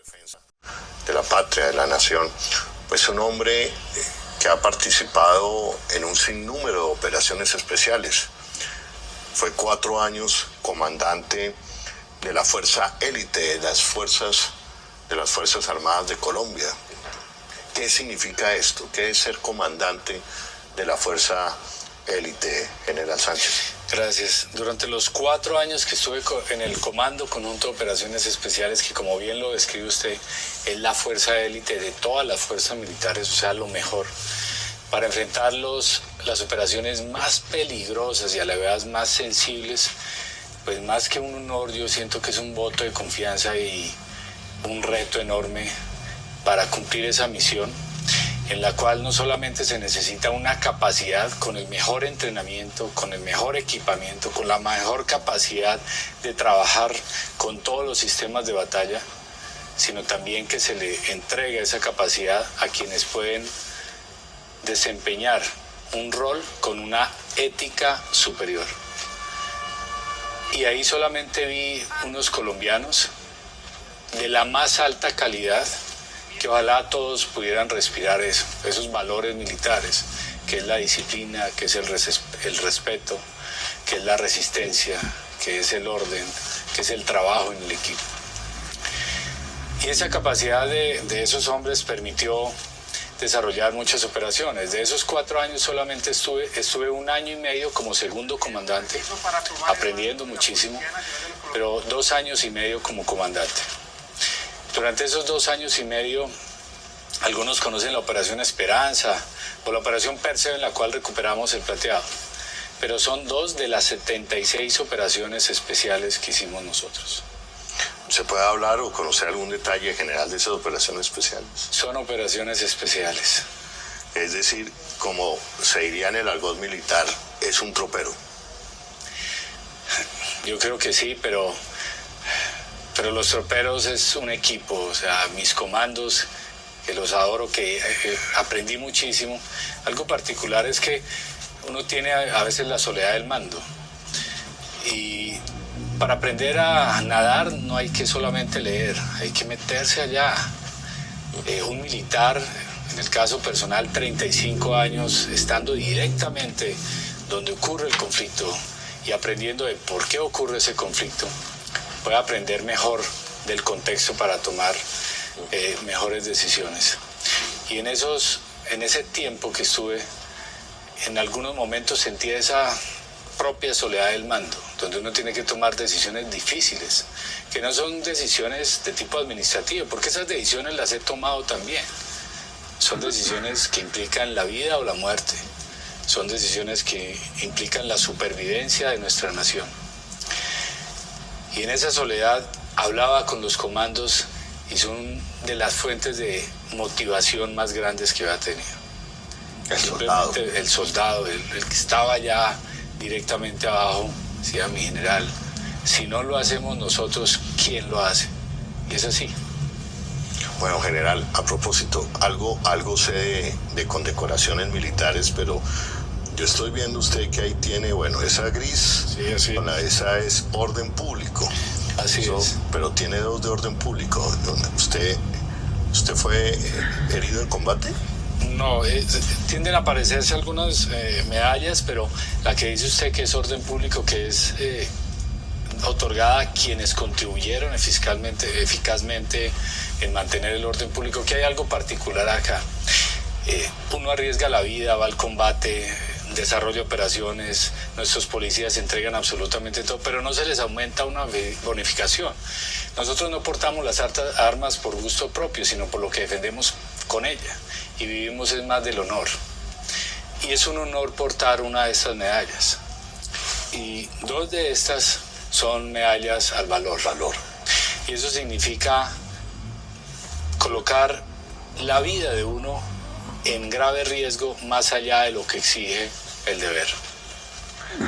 defensa de la patria, de la nación, pues un hombre que ha participado en un sinnúmero de operaciones especiales. Fue 4 años comandante de la fuerza élite de las Fuerzas Armadas de Colombia. ¿Qué significa esto? ¿Qué es ser comandante de la fuerza élite, General Sánchez? Gracias. Durante los 4 años que estuve en el Comando Conjunto de Operaciones Especiales, que como bien lo describe usted, es la fuerza élite de todas las fuerzas militares, o sea, lo mejor, para enfrentar las operaciones más peligrosas y a la vez más sensibles, pues más que un honor, yo siento que es un voto de confianza y un reto enorme para cumplir esa misión, en la cual no solamente se necesita una capacidad con el mejor entrenamiento, con el mejor equipamiento, con la mejor capacidad de trabajar con todos los sistemas de batalla, sino también que se le entregue esa capacidad a quienes pueden desempeñar un rol con una ética superior. Y ahí solamente vi unos colombianos de la más alta calidad, que ojalá todos pudieran respirar esos valores militares, que es la disciplina, que es el respeto, que es la resistencia, que es el orden, que es el trabajo en el equipo. Y esa capacidad de esos hombres permitió desarrollar muchas operaciones. De esos 4 años solamente estuve 1 año y medio como segundo comandante, aprendiendo muchísimo, pero 2 años y medio como comandante. Durante esos 2 años y medio, algunos conocen la Operación Esperanza o la Operación Perseo, en la cual recuperamos el Plateado, pero son 2 de las 76 operaciones especiales que hicimos nosotros. ¿Se puede hablar o conocer algún detalle general de esas operaciones especiales? Son operaciones especiales. Es decir, como se diría en el argot militar, es un tropero. Yo creo que sí, pero los troperos es un equipo, o sea, mis comandos, que los adoro, que aprendí muchísimo. Algo particular es que uno tiene a veces la soledad del mando. Y para aprender a nadar no hay que solamente leer, hay que meterse allá. Un militar, en el caso personal, 35 años, estando directamente donde ocurre el conflicto y aprendiendo de por qué ocurre ese conflicto, puede aprender mejor del contexto para tomar mejores decisiones. Y en ese tiempo que estuve, en algunos momentos sentí esa propia soledad del mando, donde uno tiene que tomar decisiones difíciles, que no son decisiones de tipo administrativo, porque esas decisiones las he tomado también. Son decisiones que implican la vida o la muerte, son decisiones que implican la supervivencia de nuestra nación. Y en esa soledad hablaba con los comandos y son de las fuentes de motivación más grandes que había tenido. El soldado, el que estaba ya directamente abajo, decía mi general, si no lo hacemos nosotros, ¿quién lo hace? Y es así. Bueno, general, a propósito, algo sé de condecoraciones militares, pero yo estoy viendo usted que ahí tiene, bueno, esa gris, sí, así. Esa es orden público. Así es. Pero tiene 2 de orden público. ¿Usted fue herido en combate? No, tienden a aparecerse algunas medallas, pero la que dice usted que es orden público, que es otorgada a quienes contribuyeron eficazmente en mantener el orden público, que hay algo particular acá. Uno arriesga la vida, va al combate, desarrolla operaciones, nuestros policías entregan absolutamente todo, pero no se les aumenta una bonificación. Nosotros no portamos las armas por gusto propio, sino por lo que defendemos con ella, y vivimos es más del honor. Y es un honor portar una de estas medallas. Y 2 de estas son medallas al valor. Y eso significa colocar la vida de uno en grave riesgo más allá de lo que exige el deber.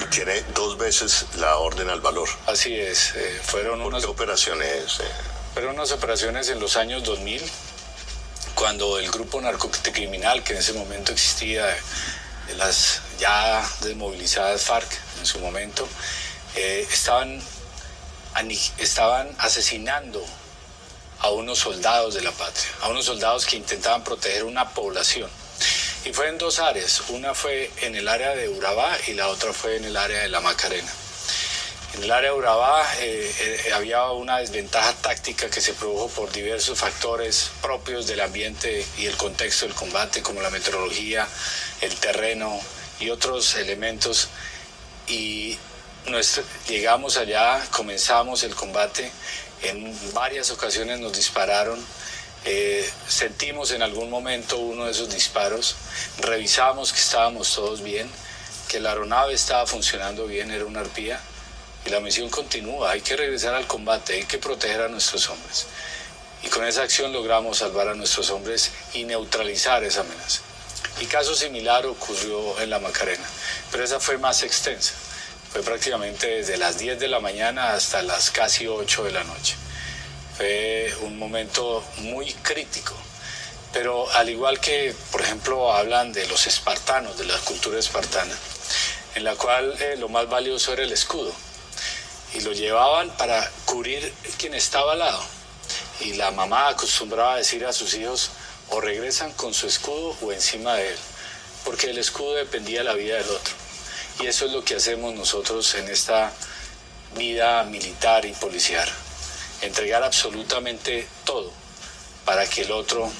Y tiene 2 veces la orden al valor. Así es. ¿Por qué operaciones? Fueron unas operaciones en los años 2000, cuando el grupo narcocriminal, que en ese momento existía, de las ya desmovilizadas FARC en su momento, estaban asesinando a unos soldados de la patria, a unos soldados que intentaban proteger una población. Y fue en dos áreas, una fue en el área de Urabá y la otra fue en el área de la Macarena. En el área de Urabá había una desventaja táctica que se produjo por diversos factores propios del ambiente y el contexto del combate, como la meteorología, el terreno y otros elementos. Y llegamos allá, comenzamos el combate, en varias ocasiones nos dispararon, sentimos en algún momento uno de esos disparos, revisamos que estábamos todos bien, que la aeronave estaba funcionando bien, era una arpía, y la misión continúa, hay que regresar al combate, hay que proteger a nuestros hombres. Y con esa acción logramos salvar a nuestros hombres y neutralizar esa amenaza. Y caso similar ocurrió en la Macarena, pero esa fue más extensa. Fue prácticamente desde las 10 de la mañana hasta las casi 8 de la noche. Fue un momento muy crítico. Pero al igual que, por ejemplo, hablan de los espartanos, de la cultura espartana, en la cual lo más valioso era el escudo. Y lo llevaban para cubrir quien estaba al lado. Y la mamá acostumbraba a decir a sus hijos, o regresan con su escudo o encima de él, porque el escudo dependía de la vida del otro. Y eso es lo que hacemos nosotros en esta vida militar y policial. Entregar absolutamente todo para que el otro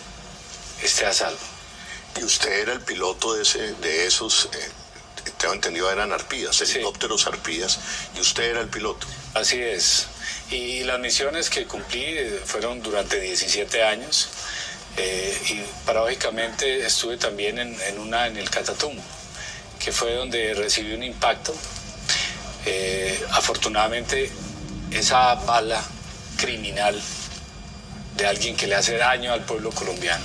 esté a salvo. Y usted era el piloto de esos, tengo entendido, eran arpías, helicópteros arpías, y usted era el piloto. Así es. Y las misiones que cumplí fueron durante 17 años. Y paradójicamente estuve también en una en el Catatumbo, que fue donde recibí un impacto. Afortunadamente esa bala criminal de alguien que le hace daño al pueblo colombiano,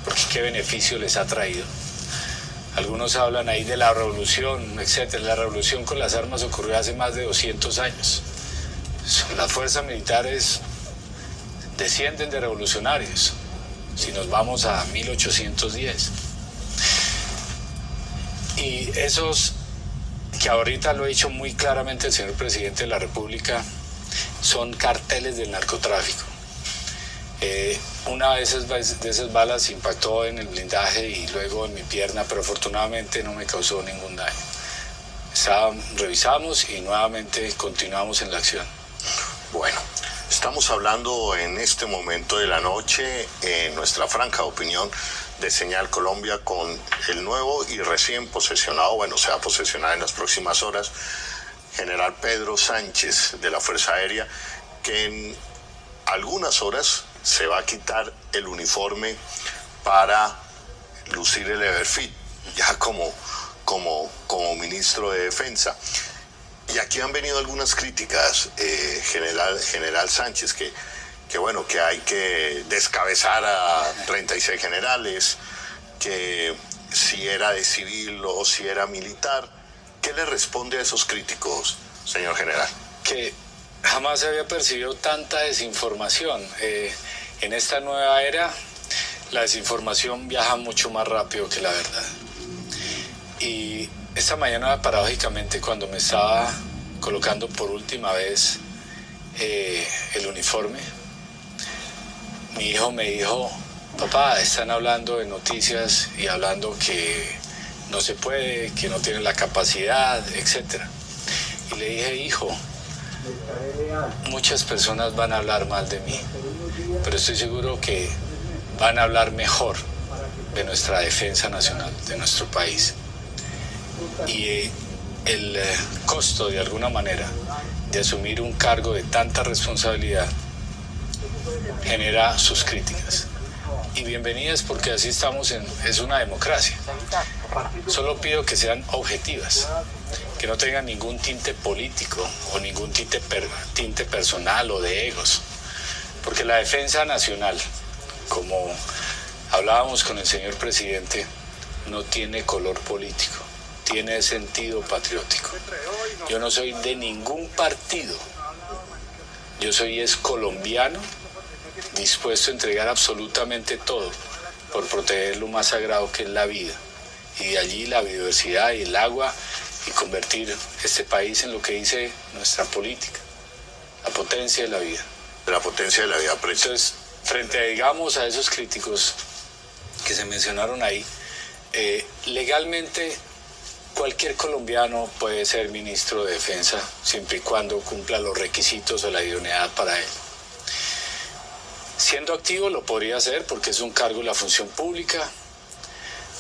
porque qué beneficio les ha traído. Algunos hablan ahí de la revolución, etc. La revolución con las armas ocurrió hace más de 200 años. Las fuerzas militares descienden de revolucionarios, si nos vamos a 1810. Y esos, que ahorita lo ha dicho muy claramente el señor presidente de la República, son carteles del narcotráfico. Una de esas balas impactó en el blindaje y luego en mi pierna, pero afortunadamente no me causó ningún daño. Revisamos y nuevamente continuamos en la acción. Bueno, estamos hablando en este momento de la noche, en nuestra franca opinión, de Señal Colombia con el nuevo y recién posesionado, bueno, se va a posesionar en las próximas horas, general Pedro Sánchez de la Fuerza Aérea, que en algunas horas se va a quitar el uniforme para lucir el Everfit, ya como ministro de Defensa. Y aquí han venido algunas críticas, general Sánchez, que bueno, que hay que descabezar a 36 generales, que si era de civil o si era militar. ¿Qué le responde a esos críticos, señor general? Que jamás se había percibido tanta desinformación. En esta nueva era, la desinformación viaja mucho más rápido que la verdad. Y esta mañana, paradójicamente, cuando me estaba colocando por última vez el uniforme, mi hijo me dijo, papá, están hablando de noticias y hablando que no se puede, que no tienen la capacidad, etc. Y le dije, hijo, muchas personas van a hablar mal de mí, pero estoy seguro que van a hablar mejor de nuestra defensa nacional, de nuestro país. Y el costo, de alguna manera, de asumir un cargo de tanta responsabilidad genera sus críticas. Y bienvenidas, porque así estamos es una democracia. Solo pido que sean objetivas, que no tengan ningún tinte político o ningún tinte personal o de egos. Porque la defensa nacional, como hablábamos con el señor presidente, no tiene color político, tiene sentido patriótico. Yo no soy de ningún partido, yo soy colombiano, dispuesto a entregar absolutamente todo por proteger lo más sagrado que es la vida, y de allí la biodiversidad y el agua, y convertir este país en lo que dice nuestra política, la potencia de la vida. De la potencia de la vida. Entonces, frente, digamos, a esos críticos que se mencionaron ahí, legalmente cualquier colombiano puede ser ministro de Defensa siempre y cuando cumpla los requisitos o la idoneidad para él. Siendo activo lo podría hacer porque es un cargo de la función pública,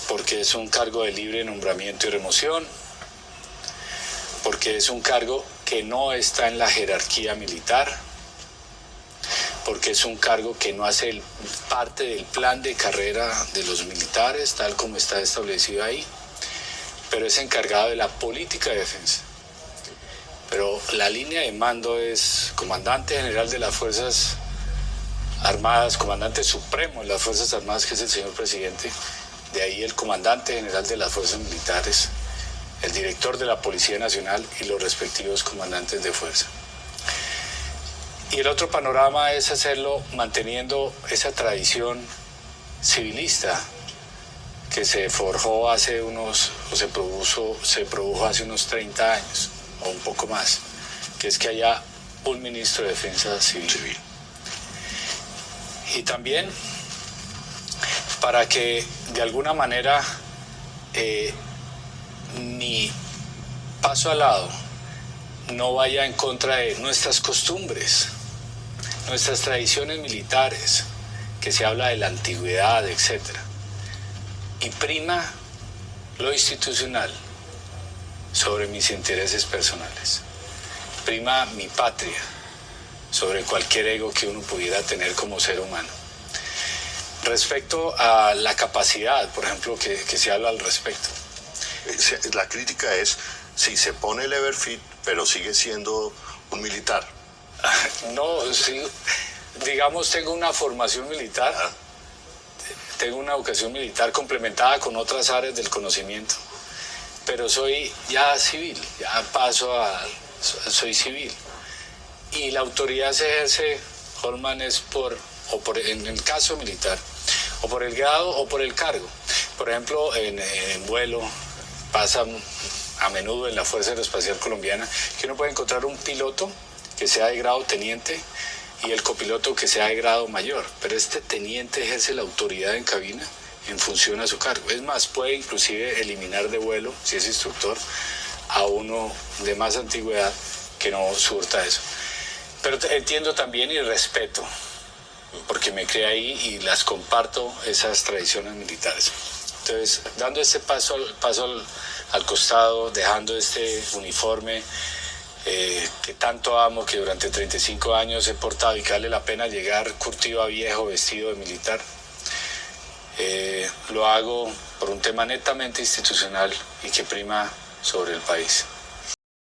porque es un cargo de libre nombramiento y remoción, porque es un cargo que no está en la jerarquía militar, porque es un cargo que no hace parte del plan de carrera de los militares, tal como está establecido ahí, pero es encargado de la política de defensa. Pero la línea de mando es comandante general de las Fuerzas Armadas, comandante supremo de las Fuerzas Armadas, que es el señor presidente, de ahí el comandante general de las Fuerzas Militares, el director de la Policía Nacional y los respectivos comandantes de fuerza. Y el otro panorama es hacerlo manteniendo esa tradición civilista que se forjó hace unos, o se produjo hace unos 30 años, o un poco más, que es que haya un ministro de Defensa civil. Y también para que de alguna manera mi paso al lado no vaya en contra de nuestras costumbres, nuestras tradiciones militares, que se habla de la antigüedad, etc. Y prima lo institucional sobre mis intereses personales. Prima mi patria sobre cualquier ego que uno pudiera tener como ser humano. Respecto a la capacidad, por ejemplo, que se habla al respecto. La crítica es si se pone el Everfit, pero sigue siendo un militar. No, sí, digamos, tengo una formación militar, tengo una educación militar complementada con otras áreas del conocimiento, pero soy ya civil, ya soy civil. Y la autoridad se ejerce, Holman, es en el caso militar, o por el grado o por el cargo. Por ejemplo, en vuelo pasa a menudo en la Fuerza Aeroespacial Colombiana que uno puede encontrar un piloto que sea de grado teniente y el copiloto que sea de grado mayor, pero este teniente ejerce la autoridad en cabina en función a su cargo. Es más, puede inclusive eliminar de vuelo, si es instructor, a uno de más antigüedad que no surta eso. Pero entiendo también y respeto, porque me crié ahí y las comparto, esas tradiciones militares. Entonces, dando este paso al costado, dejando este uniforme que tanto amo, que durante 35 años he portado y que vale la pena llegar curtido a viejo, vestido de militar, lo hago por un tema netamente institucional y que prima sobre el país.